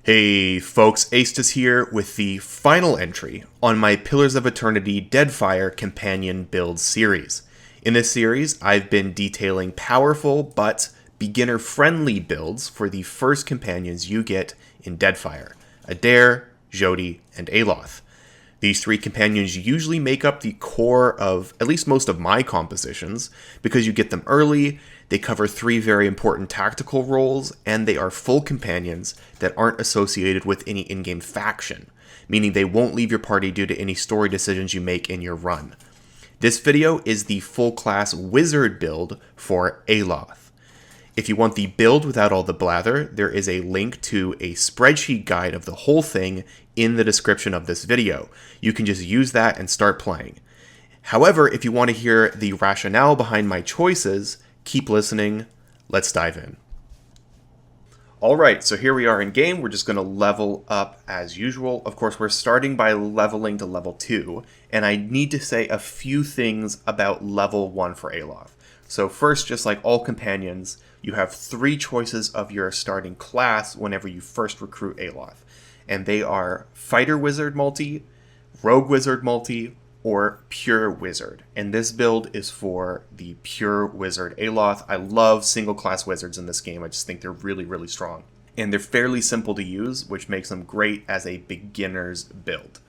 Hey folks, Aestus here with the final entry on my Pillars of Eternity Deadfire companion build series. In this series, I've been detailing powerful but beginner-friendly builds for the first companions you get in Deadfire: Adair, Jodi, and Aloth. These three companions usually make up the core of at least most of my compositions because you get them early, they cover three very important tactical roles, and they are full companions that aren't associated with any in-game faction, meaning they won't leave your party due to any story decisions you make in your run. This video is the full class wizard build for Aloth. If you want the build without all the blather, there is a link to a spreadsheet guide of the whole thing in the description of this video. You can just use that and start playing. However, if you want to hear the rationale behind my choices, keep listening. Let's dive in. Alright, so here we are in game. We're just going to level up as usual. Of course, we're starting by leveling to level 2, and I need to say a few things about level 1 for Aloth. So first, just like all companions, you have three choices of your starting class whenever you first recruit Aloth. And they are Fighter Wizard Multi, Rogue Wizard Multi, or Pure Wizard. And this build is for the Pure Wizard Aloth. I love single class wizards in this game. I just think they're really, really strong. And they're fairly simple to use, which makes them great as a beginner's build.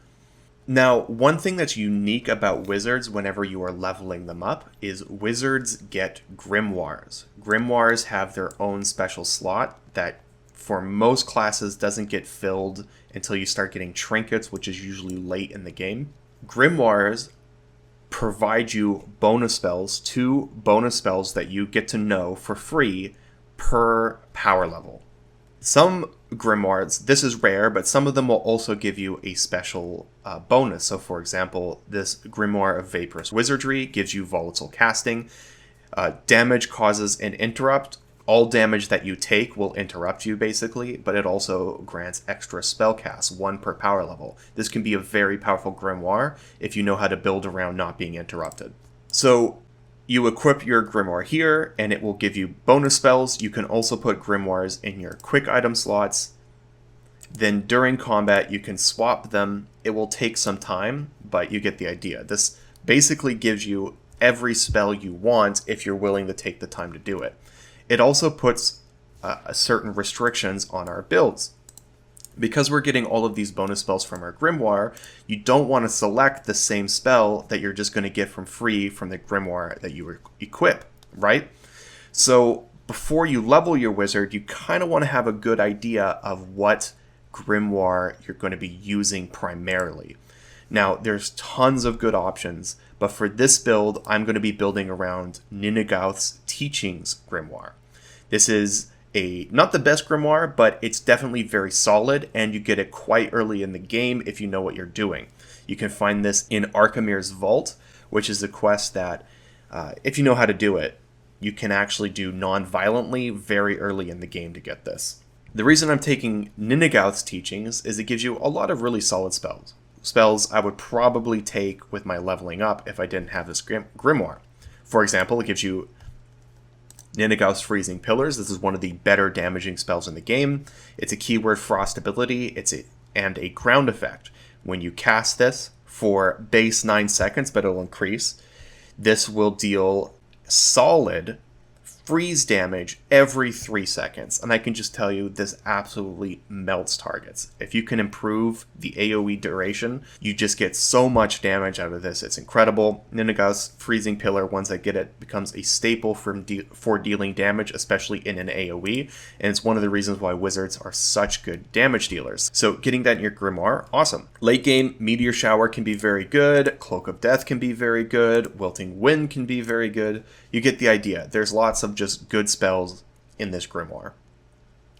Now, one thing that's unique about wizards whenever you are leveling them up is wizards get grimoires. Grimoires have their own special slot that for most classes doesn't get filled until you start getting trinkets, which is usually late in the game. Grimoires provide you bonus spells, 2 bonus spells that you get to know for free per power level. Some grimoires, this is rare, but some of them will also give you a special bonus. So for example, this Grimoire of Vaporous Wizardry gives you volatile casting. Damage causes an interrupt. All damage that you take will interrupt you basically, but it also grants extra spell casts, 1 per power level. This can be a very powerful grimoire if you know how to build around not being interrupted. So you equip your grimoire here, and it will give you bonus spells. You can also put grimoires in your quick item slots. Then during combat, you can swap them. It will take some time, but you get the idea. This basically gives you every spell you want if you're willing to take the time to do it. It also puts certain restrictions on our builds. Because we're getting all of these bonus spells from our grimoire, you don't want to select the same spell that you're just going to get from free from the grimoire that you equip, right? So before you level your wizard, you kind of want to have a good idea of what grimoire you're going to be using primarily. Now, there's tons of good options, but for this build, I'm going to be building around Ninigauth's Teachings grimoire. This is not the best grimoire, but it's definitely very solid, and you get it quite early in the game if you know what you're doing. You can find this in Archimir's Vault, which is a quest that, if you know how to do it, you can actually do non-violently very early in the game to get this. The reason I'm taking Ninigauth's Teachings is it gives you a lot of really solid spells. Spells I would probably take with my leveling up if I didn't have this grimoire. For example, it gives you Ninigauth's Freezing Pillars. This is one of the better damaging spells in the game. It's a keyword frost ability, and a ground effect. When you cast this for base 9 seconds, but it'll increase, this will deal solid freeze damage every 3 seconds. And I can just tell you, this absolutely melts targets. If you can improve the AoE duration, you just get so much damage out of this. It's incredible. Ninigauth's Freezing Pillar, once I get it, becomes a staple for dealing damage, especially in an AoE. And it's one of the reasons why wizards are such good damage dealers. So getting that in your grimoire, awesome. Late game, Meteor Shower can be very good. Cloak of Death can be very good. Wilting Wind can be very good. You get the idea. There's lots of just good spells in this grimoire.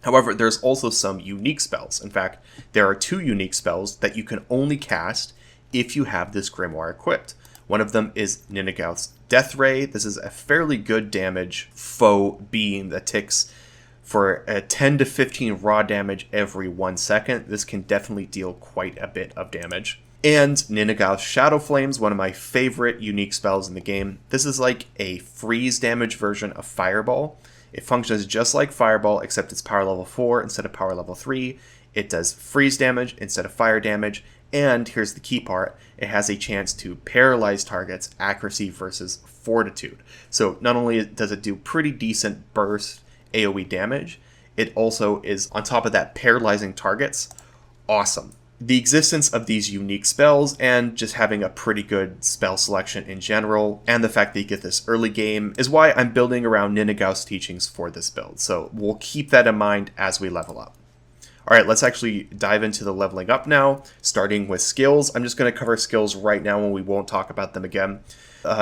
However, there's also some unique spells. In fact, there are 2 unique spells that you can only cast if you have this grimoire equipped. One of them is Ninigauth's Death Ray. This is a fairly good damage foe beam that ticks for a 10 to 15 raw damage every 1 second. This can definitely deal quite a bit of damage. And Ninigauth's Shadow Flames, one of my favorite unique spells in the game. This is like a freeze damage version of Fireball. It functions just like Fireball, except it's power level 4 instead of power level 3, It does freeze damage instead of fire damage, and here's the key part, it has a chance to paralyze targets, accuracy versus fortitude. So not only does it do pretty decent burst AoE damage, it also is, on top of that, paralyzing targets. Awesome. The existence of these unique spells and just having a pretty good spell selection in general, and the fact that you get this early game, is why I'm building around Ninagao's teachings for this build. So we'll keep that in mind as we level up. Alright, let's actually dive into the leveling up now, starting with skills. I'm just going to cover skills right now and we won't talk about them again.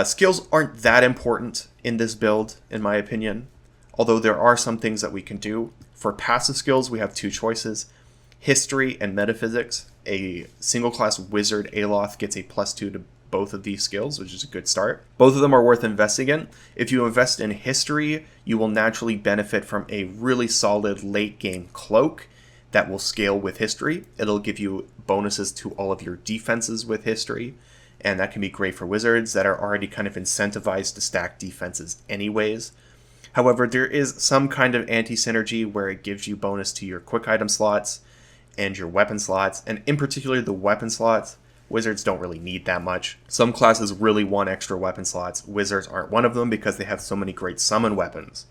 Skills aren't that important in this build, in my opinion, although there are some things that we can do. For passive skills, we have two choices. History and Metaphysics. A single class wizard Aloth gets a +2 to both of these skills, which is a good start. Both of them are worth investing in. If you invest in History, you will naturally benefit from a really solid late game cloak that will scale with History. It'll give you bonuses to all of your defenses with History, and that can be great for wizards that are already kind of incentivized to stack defenses anyways. However, there is some kind of anti-synergy where it gives you bonus to your quick item slots and your weapon slots, and in particular the weapon slots. Wizards don't really need that much. Some classes really want extra weapon slots. Wizards aren't one of them because they have so many great summon weapons.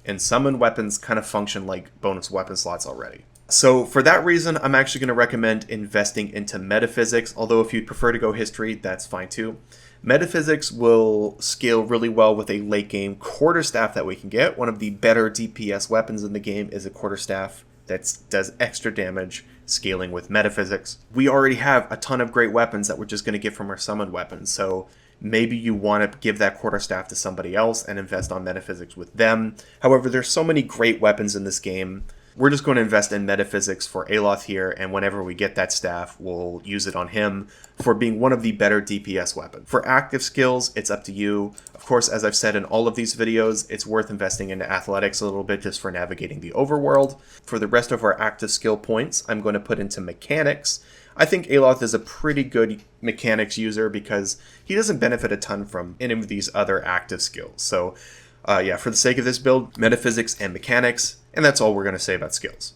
And summon weapons kind of function like bonus weapon slots already. So for that reason, I'm actually going to recommend investing into Metaphysics, although if you'd prefer to go History, that's fine too. Metaphysics will scale really well with a late game quarterstaff that we can get. One of the better DPS weapons in the game is a quarterstaff that does extra damage, scaling with Metaphysics. We already have a ton of great weapons that we're just going to get from our summoned weapons, so maybe you want to give that quarterstaff to somebody else and invest on Metaphysics with them. However, there's so many great weapons in this game. We're just going to invest in Metaphysics for Aloth here, and whenever we get that staff, we'll use it on him for being one of the better DPS weapons. For active skills, it's up to you. Of course, as I've said in all of these videos, it's worth investing into athletics a little bit just for navigating the overworld. For the rest of our active skill points, I'm going to put into mechanics. I think Aloth is a pretty good mechanics user because he doesn't benefit a ton from any of these other active skills. So yeah, for the sake of this build, Metaphysics and mechanics, and that's all we're going to say about skills.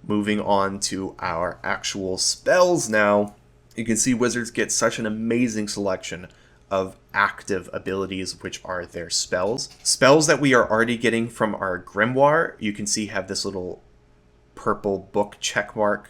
Moving on to our actual spells now. You can see wizards get such an amazing selection of active abilities, which are their spells. Spells that we are already getting from our grimoire, you can see have this little purple book checkmark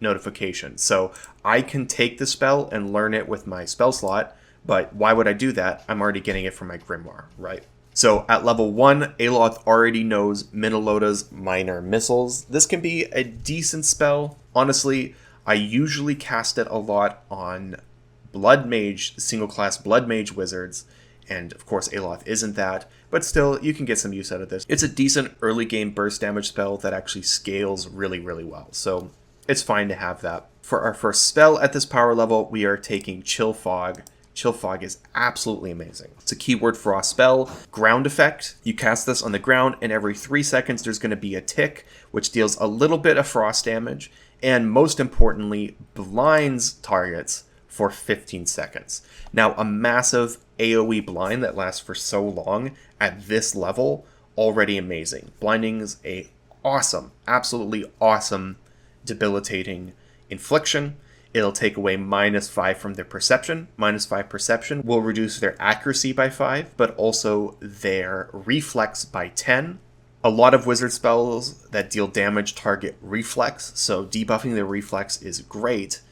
notification. So I can take the spell and learn it with my spell slot, but why would I do that? I'm already getting it from my grimoire, right? So at level 1, Aloth already knows Minalota's Minor Missiles. This can be a decent spell. Honestly, I usually cast it a lot on Blood Mage, single class Blood Mage wizards, and of course Aloth isn't that, but still, you can get some use out of this. It's a decent early game burst damage spell that actually scales really, really well, so it's fine to have that. For our first spell at this power level, we are taking Chill Fog. Chill Fog is absolutely amazing. It's a keyword frost spell. Ground effect. You cast this on the ground, and every 3 seconds there's going to be a tick, which deals a little bit of frost damage, and most importantly, blinds targets for 15 seconds. Now, a massive AoE blind that lasts for so long at this level, already amazing. Blinding is a awesome, absolutely awesome, debilitating infliction. It'll take away -5 from their perception. -5 perception will reduce their accuracy by 5, but also their reflex by 10. A lot of wizard spells that deal damage target reflex, so debuffing their reflex is great.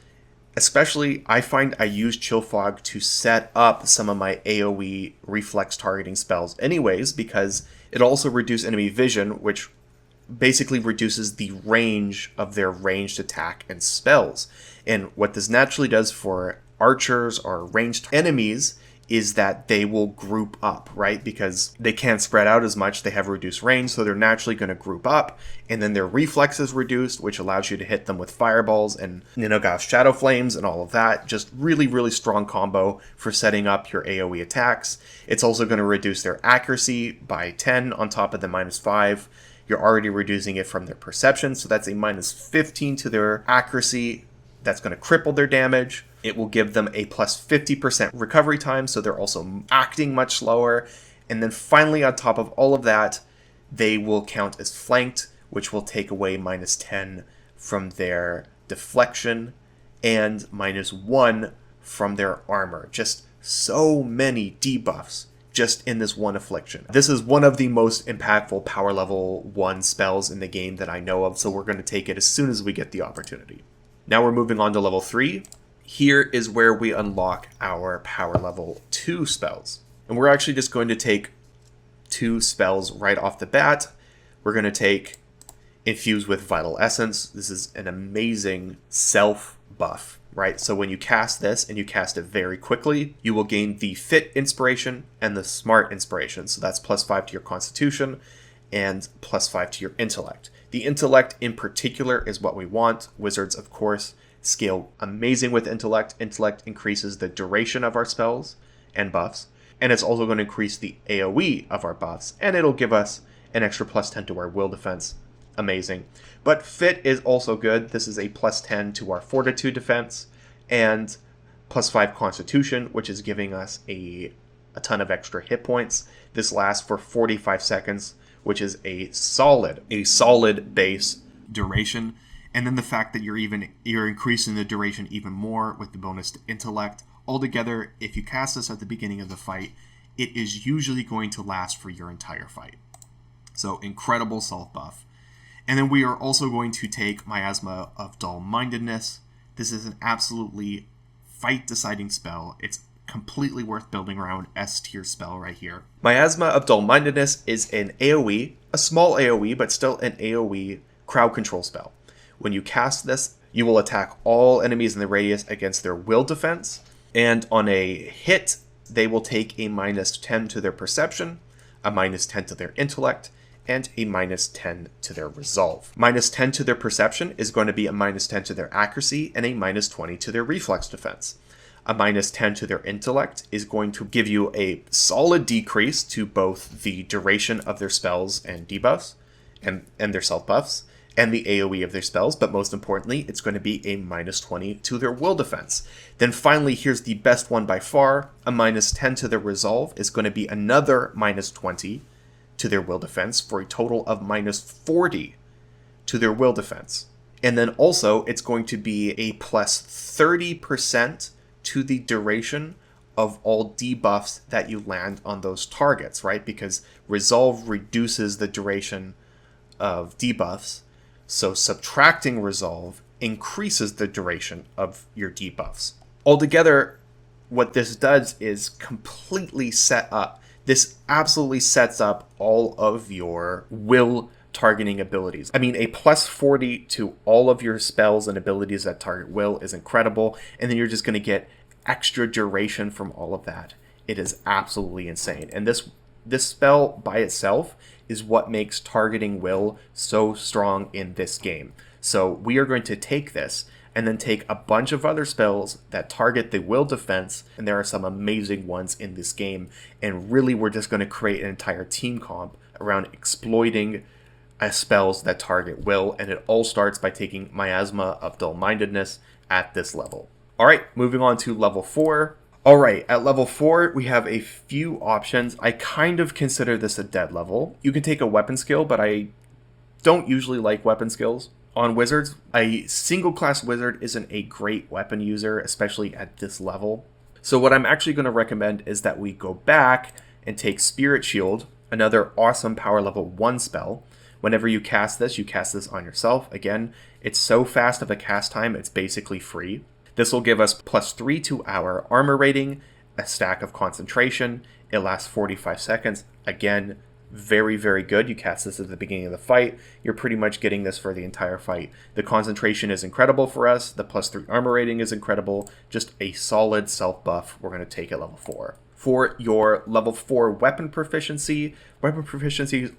Especially, I find I use Chill Fog to set up some of my AoE reflex targeting spells anyways, because it also reduces enemy vision, which basically reduces the range of their ranged attack and spells. And what this naturally does for archers or ranged enemies is that they will group up, right? Because they can't spread out as much, they have reduced range, so they're naturally going to group up, and then their reflex is reduced, which allows you to hit them with fireballs and Ninagao's Shadow Flames and all of that. Just really, really strong combo for setting up your AoE attacks. It's also going to reduce their accuracy by 10 on top of the -5. You're already reducing it from their perception, so that's a -15 to their accuracy. That's going to cripple their damage. It will give them a +50% recovery time, so they're also acting much slower. And then finally, on top of all of that, they will count as flanked, which will take away -10 from their deflection, and -1 from their armor. Just so many debuffs just in this one affliction. This is one of the most impactful power level 1 spells in the game that I know of, so we're going to take it as soon as we get the opportunity. Now we're moving on to level 3. Here is where we unlock our power level 2 spells. And we're actually just going to take 2 spells right off the bat. We're going to take Infuse with Vital Essence. This is an amazing self buff, right? So when you cast this and you cast it very quickly, you will gain the Fit Inspiration and the Smart Inspiration. So that's +5 to your Constitution and +5 to your Intellect. The Intellect in particular is what we want. Wizards, of course, scale amazing with Intellect. Intellect increases the duration of our spells and buffs, and it's also going to increase the AoE of our buffs, and it'll give us an extra +10 to our will defense. Amazing. But Fit is also good. This is a +10 to our Fortitude defense, and +5 Constitution, which is giving us a ton of extra hit points. This lasts for 45 seconds, which is a solid base duration. And then the fact that you're increasing the duration even more with the bonus to Intellect. Altogether, if you cast this at the beginning of the fight, it is usually going to last for your entire fight. So incredible self buff. And then we are also going to take Miasma of Dull-Mindedness. This is an absolutely fight-deciding spell. It's completely worth building around S-tier spell right here. Miasma of Dull-Mindedness is an AoE, a small AoE, but still an AoE crowd control spell. When you cast this, you will attack all enemies in the radius against their will defense, and on a hit, they will take a -10 to their perception, a -10 to their intellect, and a -10 to their resolve. -10 to their perception is going to be a -10 to their accuracy and a -20 to their reflex defense. A -10 to their intellect is going to give you a solid decrease to both the duration of their spells and debuffs and their self buffs and the AoE of their spells, but most importantly, it's going to be a -20 to their will defense. Then finally, here's the best one by far. A -10 to their resolve is going to be another -20 to their will defense for a total of -40 to their will defense. And then also, it's going to be a +30% to the duration of all debuffs that you land on those targets, right? Because resolve reduces the duration of debuffs, so subtracting resolve increases the duration of your debuffs. Altogether, what this does is completely this absolutely sets up all of your will targeting abilities. I mean, a +40 to all of your spells and abilities that target will is incredible, and then you're just going to get extra duration from all of that. It is absolutely insane. And this spell by itself is what makes targeting will so strong in this game. So we are going to take this and then take a bunch of other spells that target the will defense, and there are some amazing ones in this game, and really we're just going to create an entire team comp around exploiting spells that target will, and it all starts by taking Miasma of Dull-Mindedness at this level. Alright, moving on to level 4. Alright, at level 4, we have a few options. I kind of consider this a dead level. You can take a weapon skill, but I don't usually like weapon skills. On wizards, a single class wizard isn't a great weapon user, especially at this level. So what I'm actually going to recommend is that we go back and take Spirit Shield, another awesome power level 1 spell. Whenever you cast this on yourself. Again, it's so fast of a cast time, it's basically free. This will give us +3 to our armor rating, a stack of concentration. It lasts 45 seconds. Again, very, very good. You cast this at the beginning of the fight. You're pretty much getting this for the entire fight. The concentration is incredible for us. The +3 armor rating is incredible. Just a solid self buff we're going to take at level 4. For your level 4 weapon proficiencies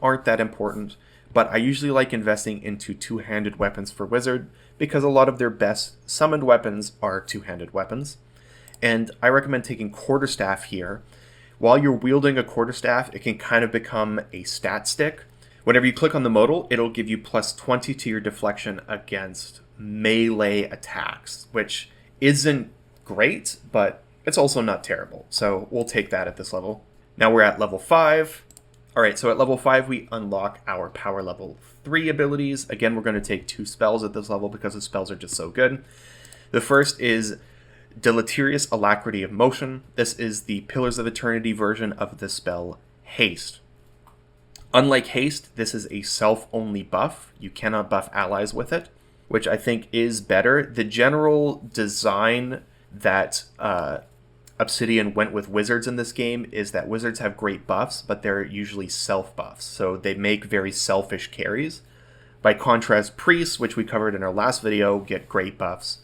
aren't that important, but I usually like investing into two-handed weapons for wizard because a lot of their best summoned weapons are two-handed weapons. And I recommend taking Quarterstaff here. While you're wielding a Quarterstaff, it can kind of become a stat stick. Whenever you click on the modal, it'll give you +20 to your deflection against melee attacks, which isn't great, but it's also not terrible. So we'll take that at this level. Now we're at level 5. Alright, so at level 5 we unlock our power level 3 abilities. Again, we're going to take 2 spells at this level because the spells are just so good. The first is Deleterious Alacrity of Motion. This is the Pillars of Eternity version of the spell Haste. Unlike Haste, this is a self-only buff. You cannot buff allies with it, which I think is better. The general design that Obsidian went with wizards in this game is that wizards have great buffs, but they're usually self-buffs, so they make very selfish carries. By contrast, priests, which we covered in our last video, get great buffs,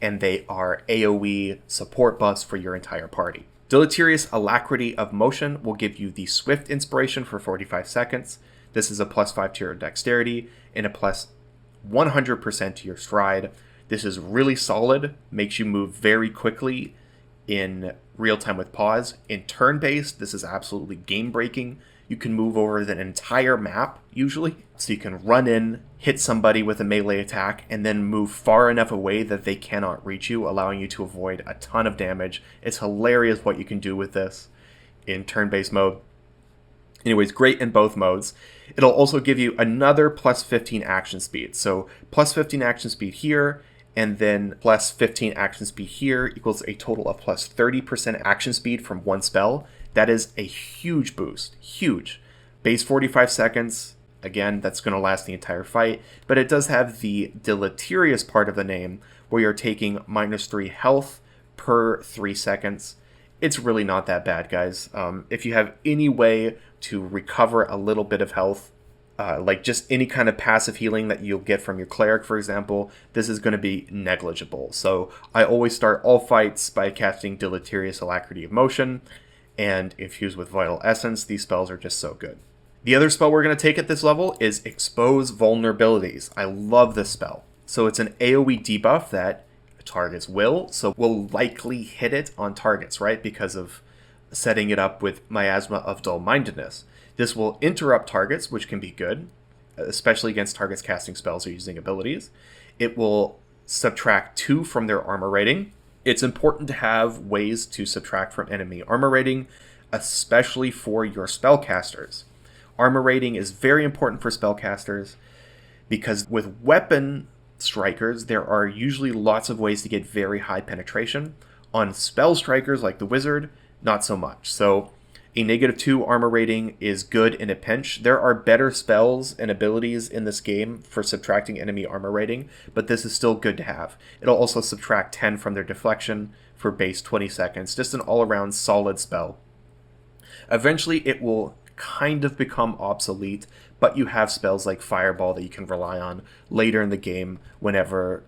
and they are AoE support buffs for your entire party. Deleterious Alacrity of Motion will give you the Swift Inspiration for 45 seconds. This is a plus 5 to your Dexterity and a plus 100% to your Stride. This is really solid, makes you move very quickly in real time with pause. In turn-based, this is absolutely game-breaking. You can move over the entire map, usually. So you can run in, hit somebody with a melee attack, and then move far enough away that they cannot reach you, allowing you to avoid a ton of damage. It's hilarious what you can do with this in turn-based mode. Anyways, great in both modes. It'll also give you another plus 15 action speed. So plus 15 action speed here, and then plus 15 action speed here equals a total of plus 30% action speed from one spell. That is a huge boost. Huge. Base 45 seconds. Again, that's going to last the entire fight. But it does have the deleterious part of the name, where you're taking -3 health per 3 seconds. It's really not that bad, guys. If you have any way to recover a little bit of health, like just any kind of passive healing that you'll get from your cleric, for example, this is going to be negligible. So I always start all fights by casting Deleterious Alacrity of Motion, and infused with Vital Essence, these spells are just so good. The other spell we're going to take at this level is Expose Vulnerabilities. I love this spell. So it's an AoE debuff that targets will, so we'll likely hit it on targets, right? Because of setting it up with Miasma of Dull-Mindedness. This will interrupt targets, which can be good, especially against targets casting spells or using abilities. It will subtract 2 from their armor rating. It's important to have ways to subtract from enemy armor rating, especially for your spellcasters. Armor rating is very important for spellcasters because with weapon strikers, there are usually lots of ways to get very high penetration. On spell strikers like the wizard, not so much. So a -2 armor rating is good in a pinch. There are better spells and abilities in this game for subtracting enemy armor rating, but this is still good to have. It'll also subtract 10 from their deflection for base 20 seconds. Just an all-around solid spell. Eventually, it will kind of become obsolete, but you have spells like Fireball that you can rely on later in the game whenever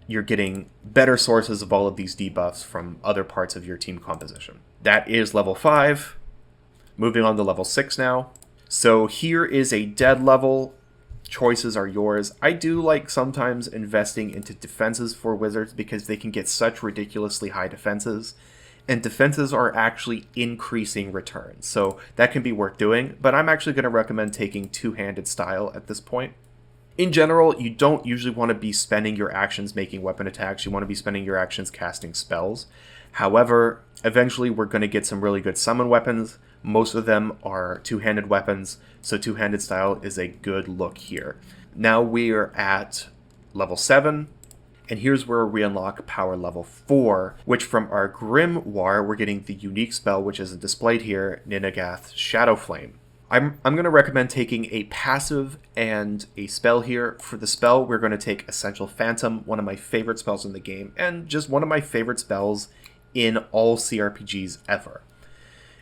you're getting better sources of all of these debuffs from other parts of your team composition. That is level 5. Moving on to level 6 now. So here is a dead level. Choices are yours. I do like sometimes investing into defenses for wizards because they can get such ridiculously high defenses. And defenses are actually increasing returns. So that can be worth doing. But I'm actually going to recommend taking two-handed style at this point. In general, you don't usually want to be spending your actions making weapon attacks. You want to be spending your actions casting spells. However, eventually we're going to get some really good summon weapons. Most of them are two-handed weapons, so two-handed style is a good look here. Now we are at level 7, and here's where we unlock power level 4, which from our Grimoire, we're getting the unique spell, which is displayed here, Ninagath's Shadow Flame. I'm going to recommend taking a passive and a spell here. For the spell, we're going to take Essential Phantom, one of my favorite spells in the game, and just one of my favorite spells in all CRPGs ever.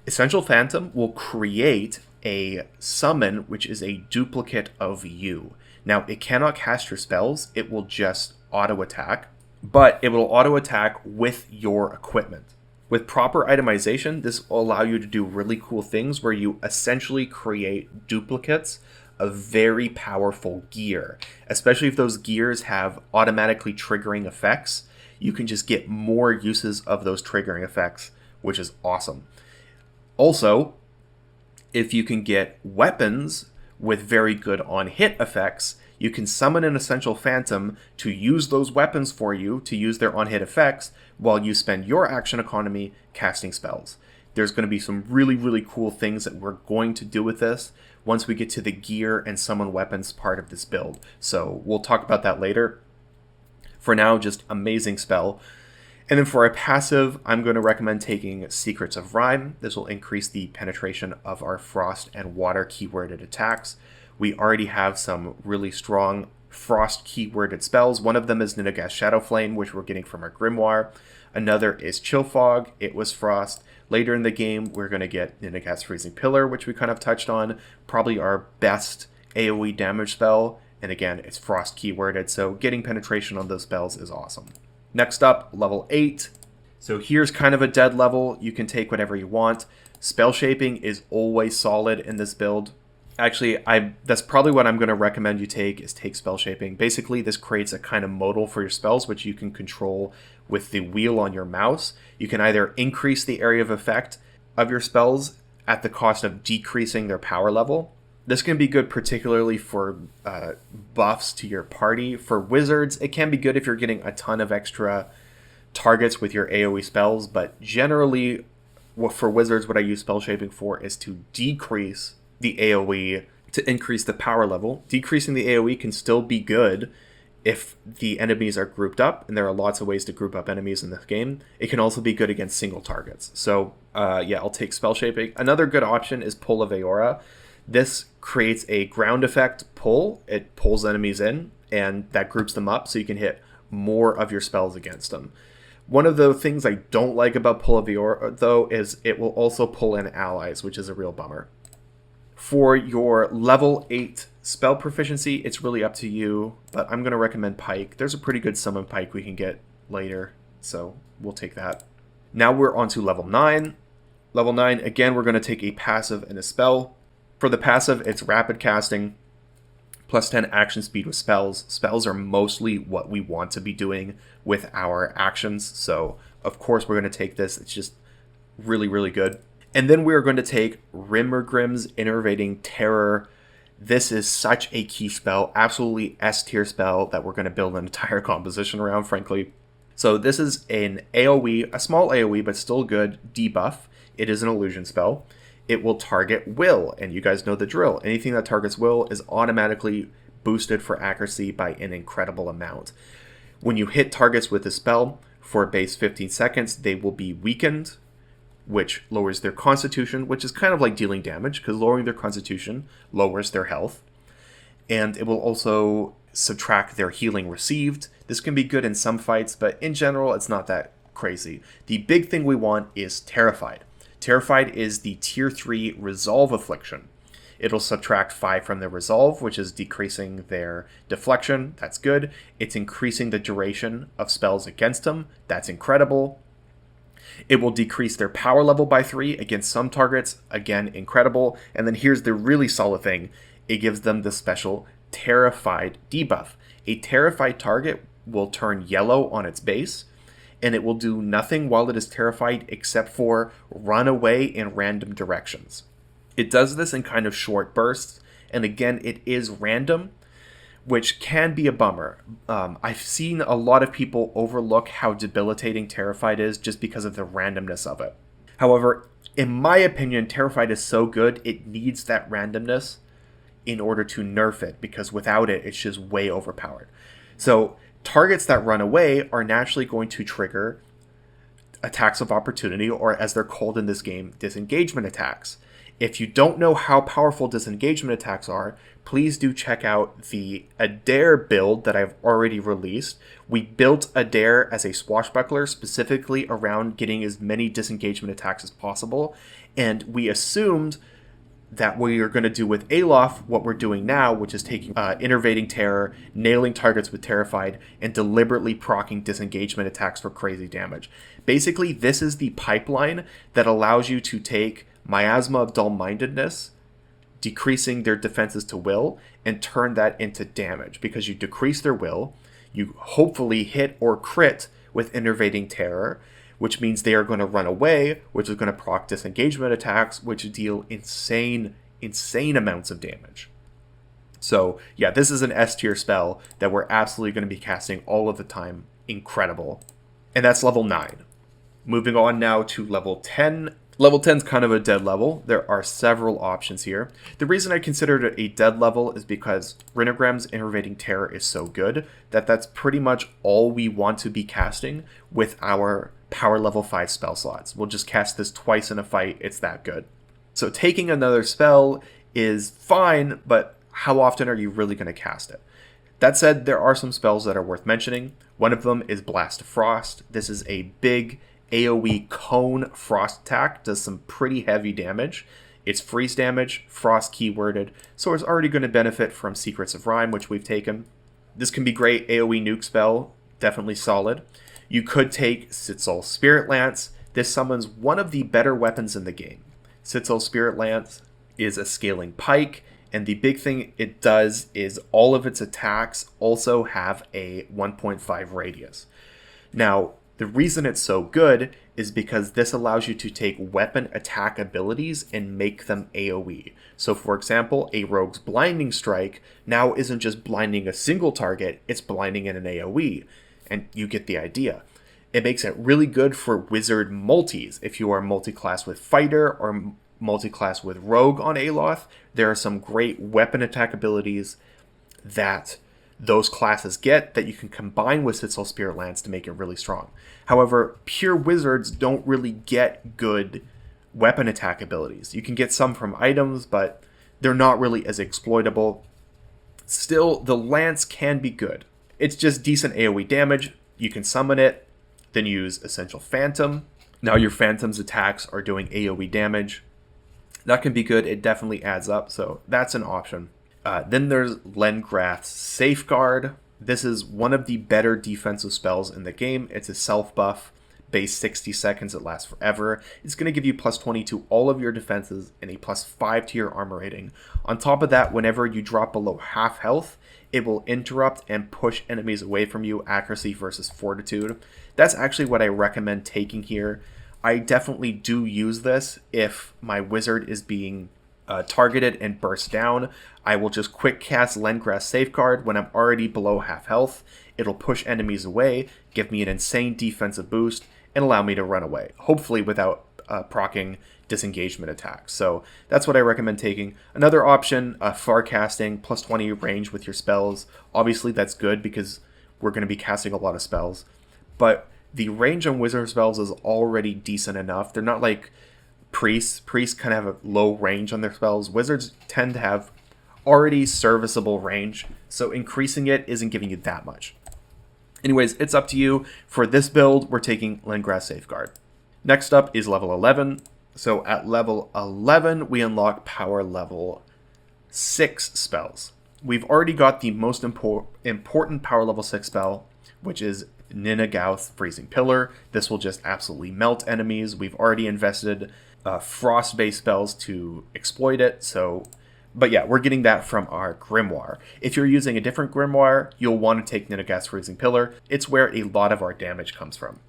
Essential Phantom will create a summon, which is a duplicate of you. Now, it cannot cast your spells, it will just auto-attack, but it will auto-attack with your equipment. With proper itemization, this will allow you to do really cool things where you essentially create duplicates of very powerful gear. Especially if those gears have automatically triggering effects, you can just get more uses of those triggering effects, which is awesome. Also, if you can get weapons with very good on-hit effects, you can summon an Essential Phantom to use those weapons for you, to use their on-hit effects, while you spend your action economy casting spells. There's going to be some really, really cool things that we're going to do with this once we get to the gear and summon weapons part of this build. So we'll talk about that later. For now, just amazing spell. And then for a passive, I'm going to recommend taking Secrets of Rhyme. This will increase the penetration of our Frost and Water keyworded attacks. We already have some really strong Frost keyworded spells. One of them is Ninagast Shadow Flame, which we're getting from our Grimoire. Another is Chill Fog. It was Frost. Later in the game, we're going to get Ninagast Freezing Pillar, which we kind of touched on. Probably our best AoE damage spell. And again, it's Frost keyworded, so getting penetration on those spells is awesome. Next up, level 8. So here's kind of a dead level. You can take whatever you want. Spell Shaping is always solid in this build. Actually, that's probably what I'm going to recommend you take, is take Spell Shaping. Basically, this creates a kind of modal for your spells, which you can control with the wheel on your mouse. You can either increase the area of effect of your spells at the cost of decreasing their power level. This can be good particularly for buffs to your party. For wizards, it can be good if you're getting a ton of extra targets with your AoE spells, but generally for wizards, what I use Spell Shaping for is to decrease the AoE to increase the power level. Decreasing the AoE can still be good if the enemies are grouped up, and there are lots of ways to group up enemies in this game. It can also be good against single targets. So yeah, I'll take Spell Shaping. Another good option is Pull of Aora. This creates a ground effect pull. It pulls enemies in, and that groups them up so you can hit more of your spells against them. One of the things I don't like about Pull of Aora, though, is it will also pull in allies, which is a real bummer. For your level 8 spell proficiency, it's really up to you, but I'm going to recommend Pike. There's a pretty good summon Pike we can get later, so we'll take that. Now we're on to level 9. Level 9, again, we're going to take a passive and a spell. For the passive, it's rapid casting, plus 10 action speed with spells. Spells are mostly what we want to be doing with our actions, so of course we're going to take this. It's just really, really good. And then we're going to take Rimmergrim's Innervating Terror. This is such a key spell, absolutely S-tier spell that we're going to build an entire composition around, frankly. So this is an AoE, a small AoE, but still good debuff. It is an illusion spell. It will target will, and you guys know the drill. Anything that targets will is automatically boosted for accuracy by an incredible amount. When you hit targets with the spell for a base 15 seconds, they will be weakened, which lowers their constitution, which is kind of like dealing damage, because lowering their constitution lowers their health. And it will also subtract their healing received. This can be good in some fights, but in general, it's not that crazy. The big thing we want is Terrified. Terrified is the tier 3 Resolve Affliction. It'll subtract 5 from their Resolve, which is decreasing their deflection. That's good. It's increasing the duration of spells against them. That's incredible. It will decrease their power level by 3 against some targets. Again, incredible. And then here's the really solid thing. It gives them the special Terrified debuff. A Terrified target will turn yellow on its base, and it will do nothing while it is terrified except for run away in random directions. It does this in kind of short bursts, and again, it is random, which can be a bummer. I've seen a lot of people overlook how debilitating Terrified is just because of the randomness of it. However, in my opinion, Terrified is so good, it needs that randomness in order to nerf it, because without it, it's just way overpowered. So targets that run away are naturally going to trigger attacks of opportunity, or as they're called in this game, disengagement attacks. If you don't know how powerful disengagement attacks are, please do check out the Adair build that I've already released. We built Adair as a swashbuckler specifically around getting as many disengagement attacks as possible, and we assumed that we are going to do with Aloth what we're doing now, which is taking Innervating Terror, nailing targets with Terrified, and deliberately proccing disengagement attacks for crazy damage. Basically, this is the pipeline that allows you to take Miasma of Dull-Mindedness, decreasing their defenses to will, and turn that into damage. Because you decrease their will, you hopefully hit or crit with Innervating Terror, which means they are going to run away, which is going to proc disengagement attacks, which deal insane amounts of damage. So yeah, this is an S tier spell that we're absolutely going to be casting all of the time. Incredible. And that's level 9. Moving on now to level 10. Level 10 is kind of a dead level. There are several options here. The reason I considered it a dead level is because Rinogram's Innervating Terror is so good that that's pretty much all we want to be casting with our power level 5 spell slots. We'll just cast this twice in a fight, it's that good. So taking another spell is fine, but how often are you really going to cast it? That said, there are some spells that are worth mentioning. One of them is Blast of Frost. This is a big AoE cone frost attack, does some pretty heavy damage. It's freeze damage, frost keyworded, so it's already going to benefit from Secrets of Rime, which we've taken. This can be great AoE nuke spell, definitely solid. You could take Sitsol's Spirit Lance. This summons one of the better weapons in the game. Sitsol's Spirit Lance is a scaling pike, and the big thing it does is all of its attacks also have a 1.5 radius. Now, the reason it's so good is because this allows you to take weapon attack abilities and make them AoE. So for example, a rogue's blinding strike now isn't just blinding a single target, it's blinding in an AoE. And you get the idea. It makes it really good for wizard multis. If you are multi-class with fighter or multi-class with rogue on Aloth, there are some great weapon attack abilities that those classes get that you can combine with Sitsol's Spirit Lance to make it really strong. However, pure wizards don't really get good weapon attack abilities. You can get some from items, but they're not really as exploitable. Still, the lance can be good. It's just decent AoE damage. You can summon it, then use Essential Phantom. Now your Phantom's attacks are doing AoE damage. That can be good. It definitely adds up, so that's an option. Then there's Lengrath's Safeguard. This is one of the better defensive spells in the game. It's a self buff, base 60 seconds, it lasts forever. It's going to give you plus 20 to all of your defenses and a plus 5 to your armor rating. On top of that, whenever you drop below half health, it will interrupt and push enemies away from you, accuracy versus fortitude. That's actually what I recommend taking here. I definitely do use this if my wizard is being targeted and burst down. I will just quick cast Lengrath's Safeguard when I'm already below half health. It'll push enemies away, give me an insane defensive boost, and allow me to run away, hopefully without proccing disengagement attacks. So that's what I recommend taking. Another option, far casting, plus 20 range with your spells. Obviously that's good because we're going to be casting a lot of spells, but the range on wizard spells is already decent enough. They're not like priests. Priests kind of have a low range on their spells. Wizards tend to have already serviceable range, so increasing it isn't giving you that much. Anyways, it's up to you. For this build, we're taking Lengrath's Safeguard. Next up is level 11. So at level 11, we unlock power level 6 spells. We've already got the most important power level 6 spell, which is Ninagauth's Freezing Pillar. This will just absolutely melt enemies. We've already invested frost-based spells to exploit it, but yeah, we're getting that from our Grimoire. If you're using a different Grimoire, you'll want to take Ninagauth's Freezing Pillar. It's where a lot of our damage comes from.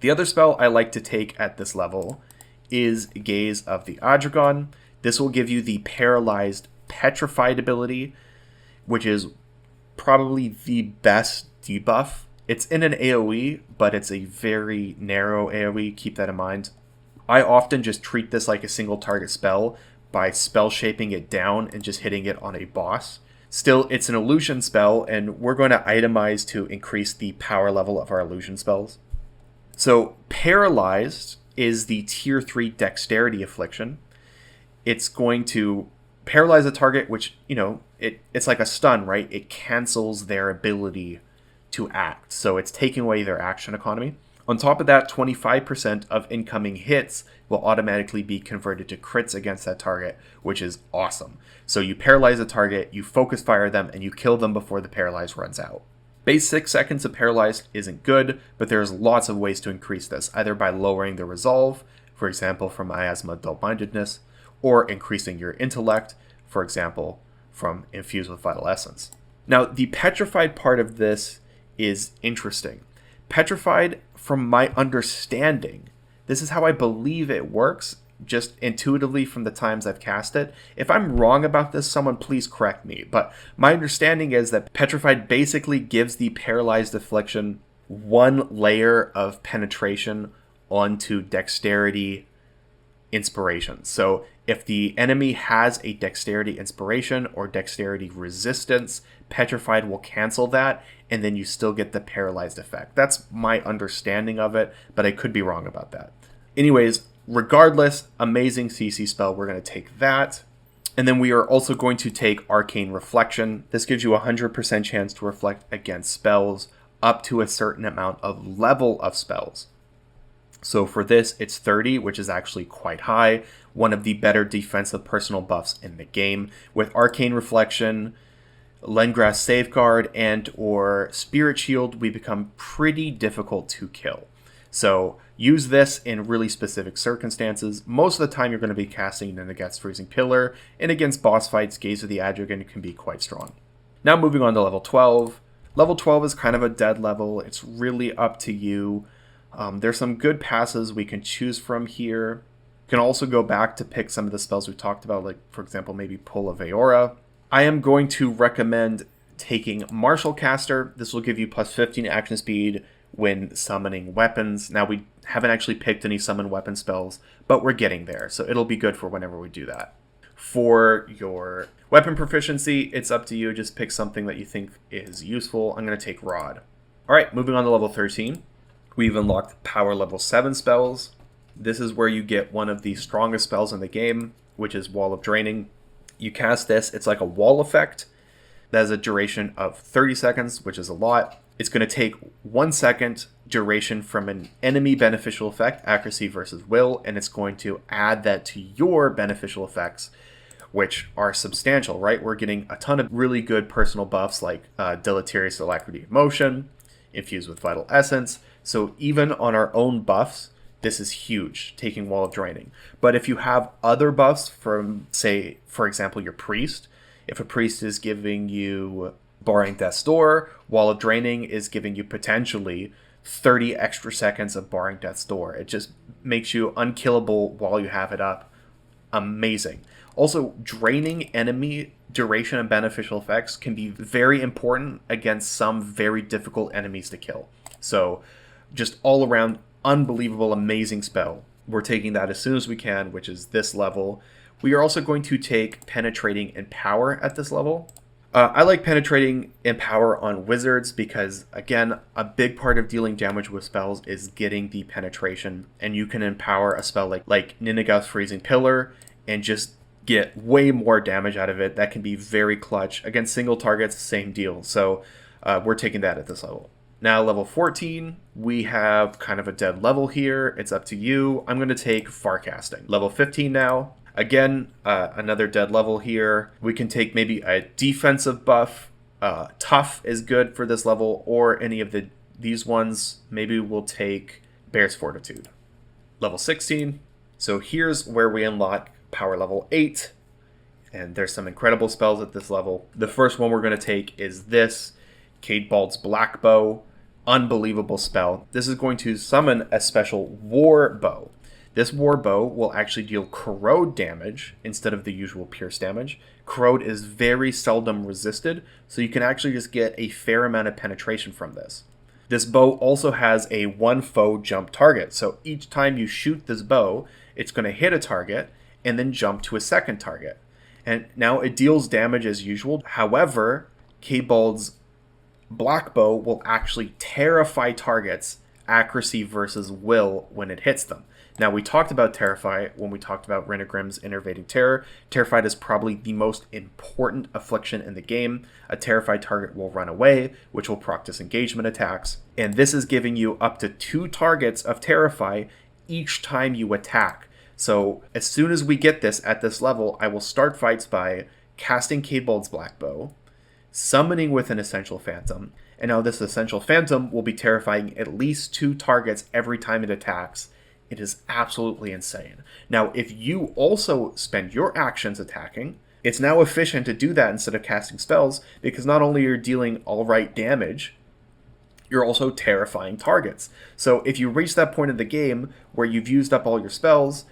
The other spell I like to take at this level is Gaze of the Adragon. This will give you the Paralyzed Petrified ability, which is probably the best debuff. It's in an AoE, but it's a very narrow AoE, keep that in mind. I often just treat this like a single target spell by spell shaping it down and just hitting it on a boss. Still, it's an illusion spell, and we're going to itemize to increase the power level of our illusion spells. So, Paralyzed is the tier 3 dexterity affliction. It's going to paralyze a target, which, it's like a stun, right? It cancels their ability to act, so it's taking away their action economy. On top of that, 25% of incoming hits will automatically be converted to crits against that target, which is awesome. So you paralyze a target, you focus fire them, and you kill them before the paralyze runs out. Base 6 seconds of paralyzed isn't good, but there's lots of ways to increase this, either by lowering the resolve, for example from Miasma Dull-Mindedness, or increasing your intellect, for example from Infused with Vital Essence. Now, the petrified part of this is interesting. Petrified, from my understanding, this is how I believe it works, just intuitively from the times I've cast it. If I'm wrong about this, someone please correct me, but my understanding is that Petrified basically gives the Paralyzed Affliction one layer of penetration onto dexterity inspiration. So if the enemy has a dexterity inspiration or dexterity resistance, Petrified will cancel that, and then you still get the paralyzed effect. That's my understanding of it, but I could be wrong about that. Anyways, regardless, amazing CC spell. We're going to take that. And then we are also going to take Arcane Reflection. This gives you a 100% chance to reflect against spells up to a certain amount of level of spells. So for this, it's 30, which is actually quite high. One of the better defensive personal buffs in the game. With Arcane Reflection, Lengrass Safeguard, and or Spirit Shield, we become pretty difficult to kill. So use this in really specific circumstances. Most of the time you're going to be casting it against Freezing Pillar, and against boss fights, Gaze of the Adjugant can be quite strong. Now moving on to level 12. Level 12 is kind of a dead level. It's really up to you. There's some good passes we can choose from here. You can also go back to pick some of the spells we talked about, like, for example, maybe Pull of Aora. I am going to recommend taking Martial Caster. This will give you plus 15 action speed when summoning weapons. Now, we haven't actually picked any summon weapon spells, but we're getting there, so it'll be good for whenever we do that. For your weapon proficiency, it's up to you. Just pick something that you think is useful. I'm going to take Rod. All right, moving on to level 13. We've unlocked power level 7 spells. This is where you get one of the strongest spells in the game, which is Wall of Draining. You cast this, it's like a wall effect. That has a duration of 30 seconds, which is a lot. It's going to take 1 second duration from an enemy beneficial effect, accuracy versus will, and it's going to add that to your beneficial effects, which are substantial, right? We're getting a ton of really good personal buffs like Deleterious Alacrity of Motion, infused with Vital Essence. So even on our own buffs, this is huge, taking Wall of Draining. But if you have other buffs from, say, for example, your Priest, if a Priest is giving you Barring Death's Door, Wall of Draining is giving you potentially 30 extra seconds of Barring Death's Door. It just makes you unkillable while you have it up. Amazing. Also, draining enemy duration and beneficial effects can be very important against some very difficult enemies to kill. So, just all around, unbelievable, amazing spell. We're taking that as soon as we can, which is this level. We are also going to take Penetrating and Power at this level. I like Penetrating and Power on wizards because, again, a big part of dealing damage with spells is getting the penetration, and you can empower a spell like Ninaga's Freezing Pillar and just get way more damage out of it. That can be very clutch. Against single targets, same deal. So we're taking that at this level. Now, level 14, we have kind of a dead level here. It's up to you. I'm going to take Farcasting. Level 15 now. Again, another dead level here. We can take maybe a defensive buff. Tough is good for this level, or any of these ones. Maybe we'll take Bear's Fortitude. Level 16. So here's where we unlock power level 8. And there's some incredible spells at this level. The first one we're going to take is this, Cadebald's Black Bow. Unbelievable spell. This is going to summon a special War Bow. This War Bow will actually deal corrode damage instead of the usual pierce damage. Corrode is very seldom resisted, so you can actually just get a fair amount of penetration from this. This bow also has a one foe jump target, so each time you shoot this bow, it's going to hit a target and then jump to a second target. And now it deals damage as usual. However, Cadebald's Black Bow will actually terrify targets, accuracy versus will, when it hits them. Now, we talked about Terrify when we talked about Renegrim's Innervating Terror. Terrified is probably the most important affliction in the game. A terrified target will run away, which will proc disengagement attacks. And this is giving you up to 2 targets of Terrify each time you attack. So as soon as we get this at this level, I will start fights by casting Cadebald's Black Bow, summoning with an Essential Phantom, and now this Essential Phantom will be terrifying at least 2 targets every time it attacks. It is absolutely insane. Now, if you also spend your actions attacking, it's now efficient to do that instead of casting spells, because not only are you dealing alright damage, you're also terrifying targets. So if you reach that point in the game where you've used up all your spells,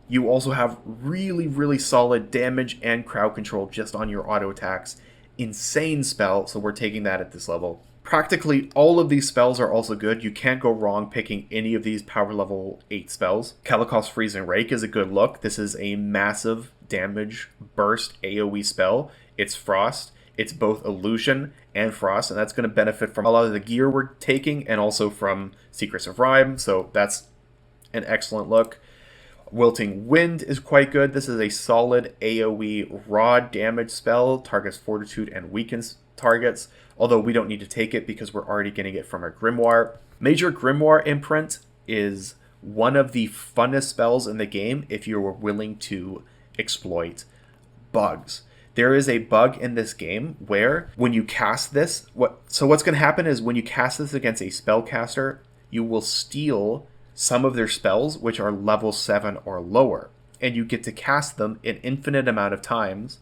you also have really, really solid damage and crowd control just on your auto attacks. Insane spell, so we're taking that at this level. Practically all of these spells are also good. You can't go wrong picking any of these power level 8 spells. Kalikos Freezing Rake is a good look. This is a massive damage burst AoE spell. It's Frost. It's both Illusion and Frost, and that's going to benefit from a lot of the gear we're taking and also from Secrets of Rime, so that's an excellent look. Wilting Wind is quite good. This is a solid AoE raw damage spell. Targets Fortitude and weakens targets, although we don't need to take it because we're already getting it from our Grimoire. Major Grimoire Imprint is one of the funnest spells in the game if you're willing to exploit bugs. There is a bug in this game where when you cast this, what's going to happen is when you cast this against a spellcaster, you will steal some of their spells which are level 7 or lower, and you get to cast them an infinite amount of times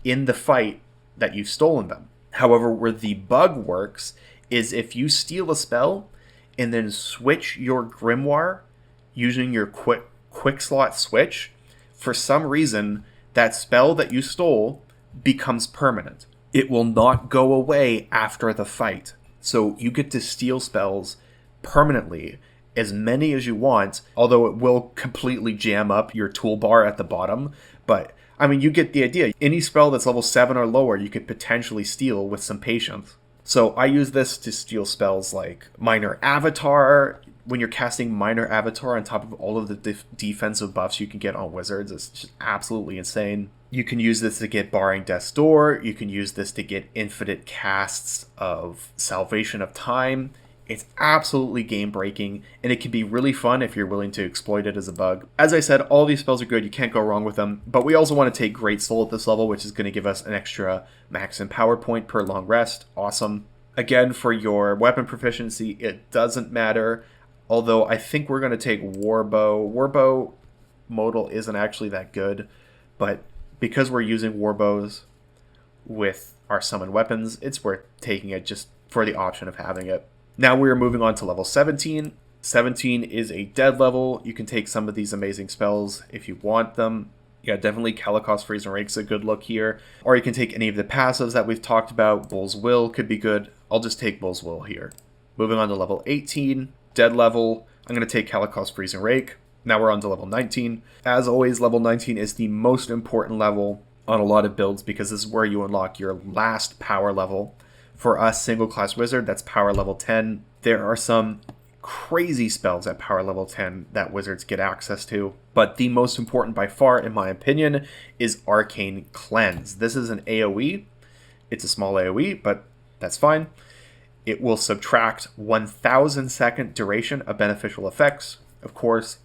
in the fight that you've stolen them. However, where the bug works is if you steal a spell and then switch your Grimoire using your quick slot switch, for some reason that spell that you stole becomes permanent. It will not go away after the fight. So you get to steal spells permanently, as many as you want, although it will completely jam up your toolbar at the bottom. But I mean, you get the idea. Any spell that's level 7 or lower, you could potentially steal with some patience. So I use this to steal spells like Minor Avatar. When you're casting Minor Avatar on top of all of the defensive buffs you can get on wizards, it's just absolutely insane. You can use this to get Barring Death's Door. You can use this to get infinite casts of Salvation of Time. It's absolutely game-breaking, and it can be really fun if you're willing to exploit it as a bug. As I said, all these spells are good. You can't go wrong with them, but we also want to take Great Soul at this level, which is going to give us an extra max and power point per long rest. Awesome. Again, for your weapon proficiency, it doesn't matter, although I think we're going to take Warbow. Warbow modal isn't actually that good, but because we're using Warbows with our summoned weapons, it's worth taking it just for the option of having it. Now we are moving on to level 17. 17 is a dead level. You can take some of these amazing spells if you want them. Yeah, definitely Kalikos Freezing Rake's a good look here. Or you can take any of the passives that we've talked about. Bull's Will could be good. I'll just take Bull's Will here. Moving on to level 18, dead level. I'm going to take Kalikos Freezing Rake. Now we're on to level 19. As always, level 19 is the most important level on a lot of builds because this is where you unlock your last power level. For us, single class wizard, that's power level 10. There are some crazy spells at power level 10 that wizards get access to, but the most important by far, in my opinion, is Arcane Cleanse. This is an AoE. It's a small AoE, but that's fine. It will subtract 1,000 second duration of beneficial effects. Of course,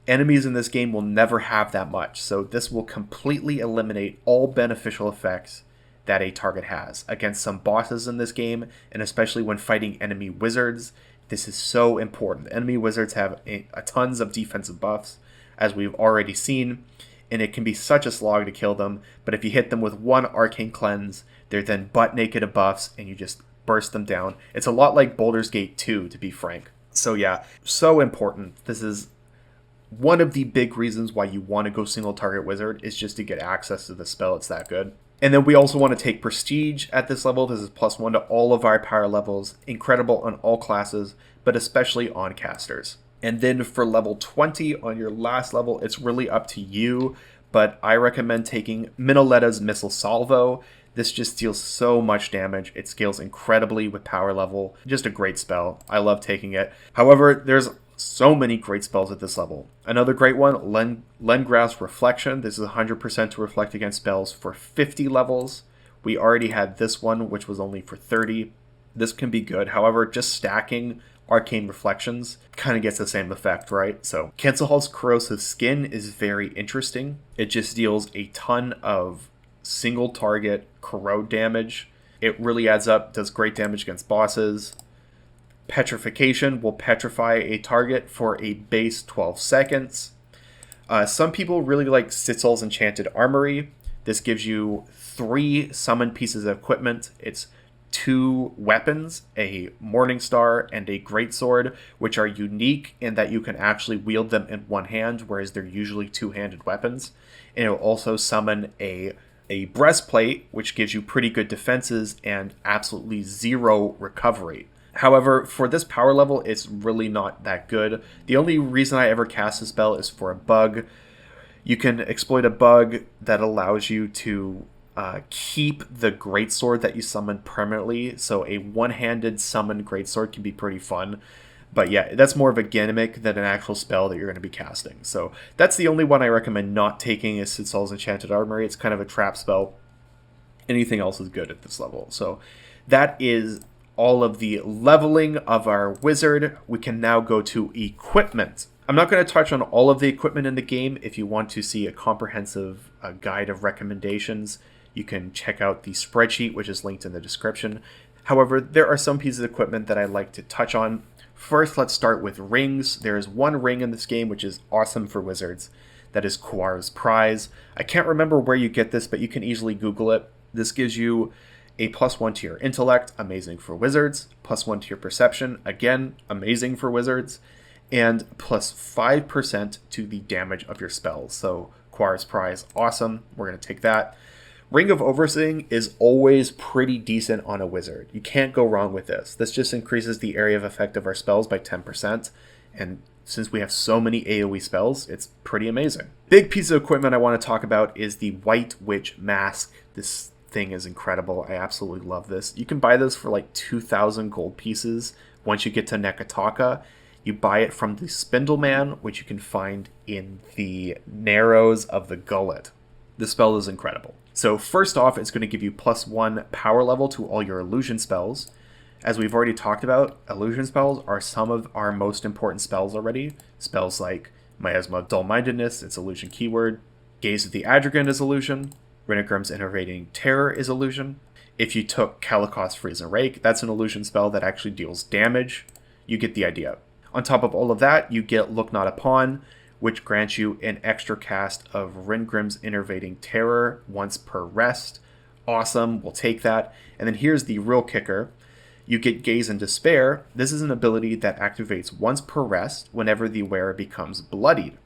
enemies in this game will never have that much, so this will completely eliminate all beneficial effects that a target has. Against some bosses in this game, and especially when fighting enemy wizards, this is so important. Enemy wizards have tons of defensive buffs, as we've already seen, and it can be such a slog to kill them, but if you hit them with one Arcane Cleanse, they're then butt naked of buffs, and you just burst them down. It's a lot like Baldur's Gate 2, to be frank. So yeah, so important. This is one of the big reasons why you want to go single target wizard, is just to get access to the spell. It's that good. And then we also want to take Prestige at this level. This is +1 to all of our power levels. Incredible on all classes, but especially on casters. And then for level 20, on your last level, it's really up to you, but I recommend taking Minoletta's Missile Salvo. This just deals so much damage. It scales incredibly with power level. Just a great spell. I love taking it. However, there's so many great spells at this level. Another great one, Lengraf's Reflection. This is 100% to reflect against spells for 50 levels. We already had this one, which was only for 30. This can be good. However, just stacking Arcane Reflections kind of gets the same effect, right? So Cancelhall's Corrosive Skin is very interesting. It just deals a ton of single target corrode damage. It really adds up, does great damage against bosses. Petrification will petrify a target for a base 12 seconds. Some people really like Sitzel's Enchanted Armory. This gives you 3 summoned pieces of equipment. It's 2 weapons, a Morningstar and a Greatsword, which are unique in that you can actually wield them in one hand, whereas they're usually 2-handed weapons. And it will also summon a a breastplate, which gives you pretty good defenses and absolutely 0 recovery. However, for this power level, it's really not that good. The only reason I ever cast a spell is for a bug. You can exploit a bug that allows you to keep the greatsword that you summoned permanently. So a one-handed summoned greatsword can be pretty fun. But yeah, that's more of a gimmick than an actual spell that you're going to be casting. So that's the only one I recommend not taking is Sidsol's Enchanted Armory. It's kind of a trap spell. Anything else is good at this level. So that is all of the leveling of our wizard. We can now go to equipment. I'm not going to touch on all of the equipment in the game. If you want to see a comprehensive guide of recommendations, you can check out the spreadsheet, which is linked in the description. However, there are some pieces of equipment that I'd like to touch on. First, let's start with rings. There is one ring in this game, which is awesome for wizards. That is Kuar's Prize. I can't remember where you get this, but you can easily Google it. This gives you a +1 to your intellect, amazing for wizards. +1 to your perception, again, amazing for wizards. And +5% to the damage of your spells. So Kuar's Prize, awesome. We're going to take that. Ring of Overseeing is always pretty decent on a wizard. You can't go wrong with this. This just increases the area of effect of our spells by 10%. And since we have so many AoE spells, it's pretty amazing. Big piece of equipment I want to talk about is the White Witch Mask. This thing is incredible. I absolutely love this. You can buy this for like 2,000 gold pieces once you get to Nekataka. You buy it from the Spindleman, which you can find in the Narrows of the Gullet. The spell is incredible. So first off, it's going to give you +1 power level to all your illusion spells. As we've already talked about, illusion spells are some of our most important spells already. Spells like Miasma of Dull-Mindedness, it's illusion keyword. Gaze of the Adragon is illusion. Renegrim's Enervating Terror is illusion. If you took Kalikos Freeze and Rake, that's an illusion spell that actually deals damage. You get the idea. On top of all of that, you get Look Not Upon, which grants you an extra cast of Rengrim's Enervating Terror once per rest. Awesome, we'll take that. And then here's the real kicker. You get Gaze and Despair. This is an ability that activates once per rest whenever the wearer becomes bloodied.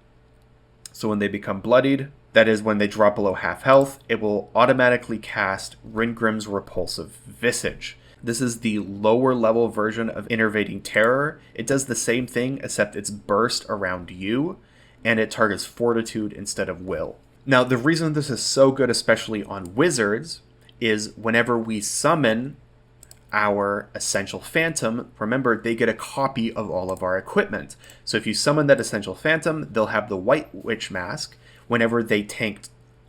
So when they become bloodied, that is when they drop below half health, it will automatically cast Rengrim's Repulsive Visage. This is the lower level version of Enervating Terror. It does the same thing, except it's burst around you, and it targets Fortitude instead of Will. Now, the reason this is so good, especially on wizards, is whenever we summon our Essential Phantom, remember, they get a copy of all of our equipment. So if you summon that Essential Phantom, they'll have the White Witch Mask. Whenever they tank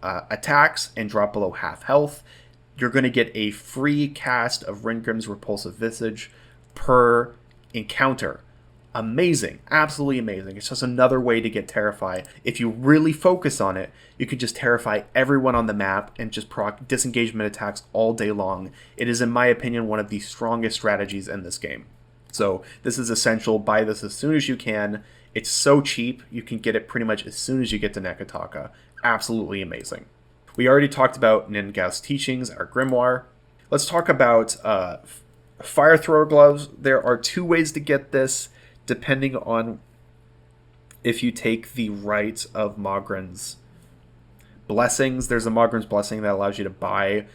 attacks and drop below half health, you're going to get a free cast of Rengrim's Repulsive Visage per encounter. Amazing. Absolutely amazing. It's just another way to get Terrify. If you really focus on it, you could just Terrify everyone on the map and just proc disengagement attacks all day long. It is, in my opinion, one of the strongest strategies in this game. So this is essential. Buy this as soon as you can. It's so cheap. You can get it pretty much as soon as you get to Nekataka. Absolutely amazing. We already talked about Ningao's teachings, our grimoire. Let's talk about Fire Thrower Gloves. There are 2 ways to get this, depending on if you take the rite of Mogren's blessings. There's a Mogren's blessing that allows you to buy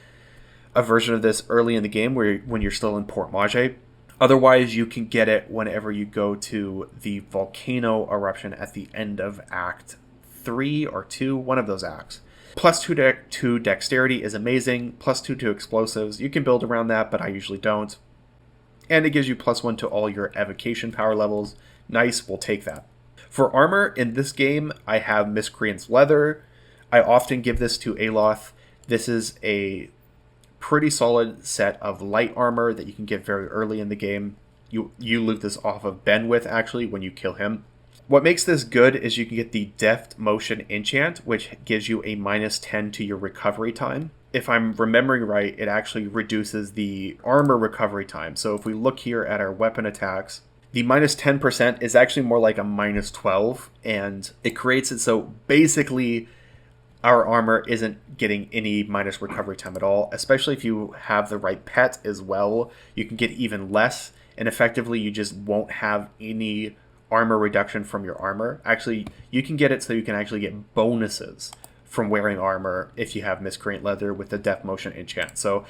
a version of this early in the game when you're still in Port Mage. Otherwise, you can get it whenever you go to the volcano eruption at the end of Act 3 or 2, one of those acts. +2 to dexterity is amazing. +2 to explosives. You can build around that, but I usually don't. And it gives you +1 to all your evocation power levels. Nice, we'll take that. For armor, in this game, I have Miscreant's Leather. I often give this to Aloth. This is a pretty solid set of light armor that you can get very early in the game. You loot this off of Ben with, actually, when you kill him. What makes this good is you can get the Deft Motion Enchant, which gives you a -10 to your recovery time. If I'm remembering right, it actually reduces the armor recovery time. So if we look here at our weapon attacks, the -10% is actually more like a -12, and it creates it so basically our armor isn't getting any minus recovery time at all, especially if you have the right pet as well. You can get even less, and effectively you just won't have any armor reduction from your armor. Actually, you can get it so you can actually get bonuses from wearing armor if you have Miscreant Leather with the Death Motion enchant. So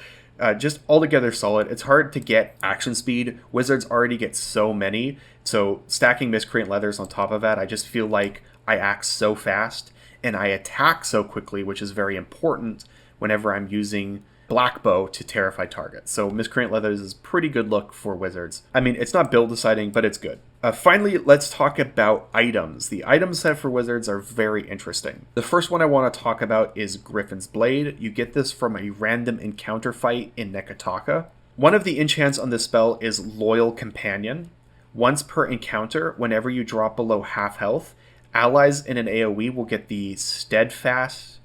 just altogether solid. It's hard to get action speed. Wizards already get so many. So stacking Miscreant Leathers on top of that, I just feel like I act so fast and I attack so quickly, which is very important whenever I'm using Black Bow to terrify targets. So Miscreant Leathers is pretty good look for Wizards. I mean, it's not build deciding, but it's good. Finally, let's talk about items. The item set for Wizards are very interesting. The first one I want to talk about is Griffin's Blade. You get this from a random encounter fight in Nekataka. One of the enchants on this spell is Loyal Companion. Once per encounter, whenever you drop below half health, allies in an AoE will get the Steadfast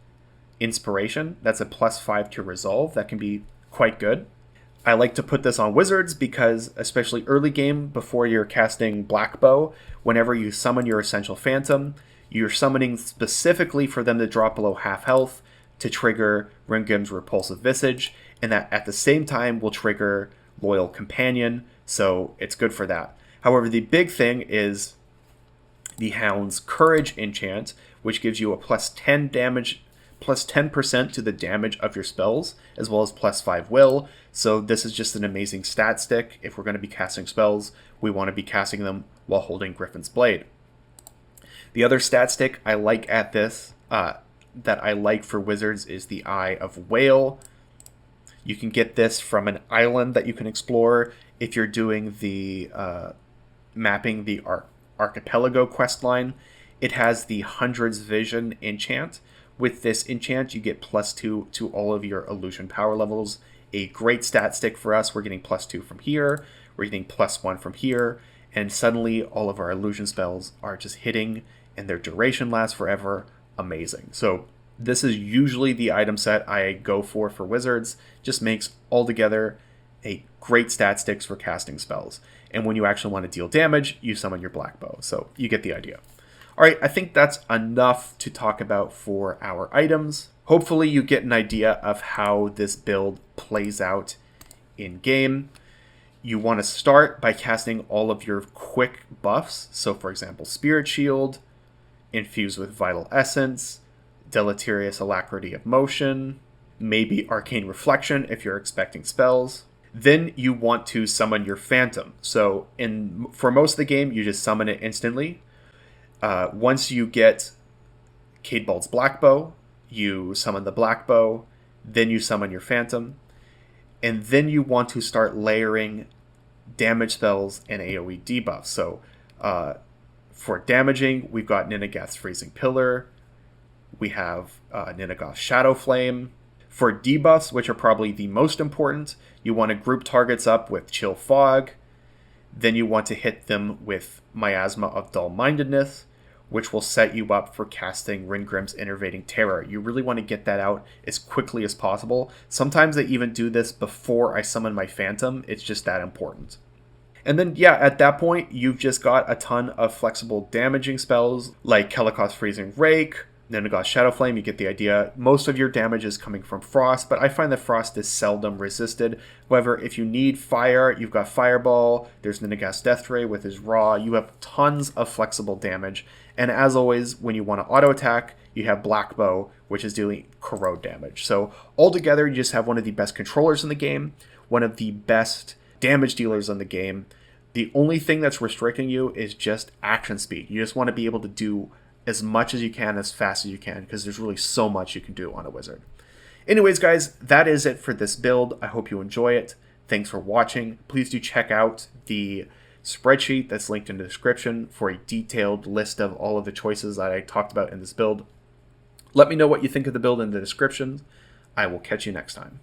Inspiration. That's a +5 to resolve. That can be quite good. I like to put this on Wizards because, especially early game, before you're casting Black Bow, whenever you summon your Essential Phantom, you're summoning specifically for them to drop below half health to trigger Ringrim's Repulsive Visage, and that at the same time will trigger Loyal Companion, so it's good for that. However, the big thing is the Hound's Courage enchant, which gives you a +10 damage, +10% to the damage of your spells, as well as +5 will. So this is just an amazing stat stick. If we're going to be casting spells, we want to be casting them while holding Griffin's Blade. The other stat stick I like at this, that I like for Wizards, is the Eye of Whale. You can get this from an island that you can explore if you're doing the mapping the Archipelago questline. It has the Hundred's Vision enchant. With this enchant, you get +2 to all of your illusion power levels. A great stat stick for us. We're getting +2 from here. We're getting +1 from here. And suddenly, all of our illusion spells are just hitting, and their duration lasts forever. Amazing. So this is usually the item set I go for Wizards. Just makes altogether a great stat sticks for casting spells. And when you actually want to deal damage, you summon your Black Bow. So you get the idea. All right, I think that's enough to talk about for our items. Hopefully you get an idea of how this build plays out in game. You want to start by casting all of your quick buffs. So for example, Spirit Shield, Infused with Vital Essence, Deleterious Alacrity of Motion, maybe Arcane Reflection if you're expecting spells. Then you want to summon your Phantom. So for most of the game, you just summon it instantly. Once you get Cadebald's Black Bow, you summon the Black Bow, then you summon your Phantom, and then you want to start layering damage spells and AoE debuffs. So for damaging, we've got Ninagath's Freezing Pillar, we have Ninagath's Shadow Flame. For debuffs, which are probably the most important, you want to group targets up with Chill Fog, then you want to hit them with Miasma of Dull-Mindedness, which will set you up for casting Ringrim's Enervating Terror. You really want to get that out as quickly as possible. Sometimes I even do this before I summon my Phantom. It's just that important. And then, yeah, at that point, you've just got a ton of flexible damaging spells, like Kelikoth's Freezing Rake, Ninagath's Shadow Flame. You get the idea. Most of your damage is coming from Frost, but I find that Frost is seldom resisted. However, if you need Fire, you've got Fireball, there's Ninagath's Death Ray with his Raw. You have tons of flexible damage. And as always, when you want to auto-attack, you have Black Bow, which is dealing corrode damage. So altogether, you just have one of the best controllers in the game, one of the best damage dealers in the game. The only thing that's restricting you is just action speed. You just want to be able to do as much as you can, as fast as you can, because there's really so much you can do on a Wizard. Anyways, guys, that is it for this build. I hope you enjoy it. Thanks for watching. Please do check out the spreadsheet that's linked in the description for a detailed list of all of the choices that I talked about in this build. Let me know what you think of the build in the description. I will catch you next time.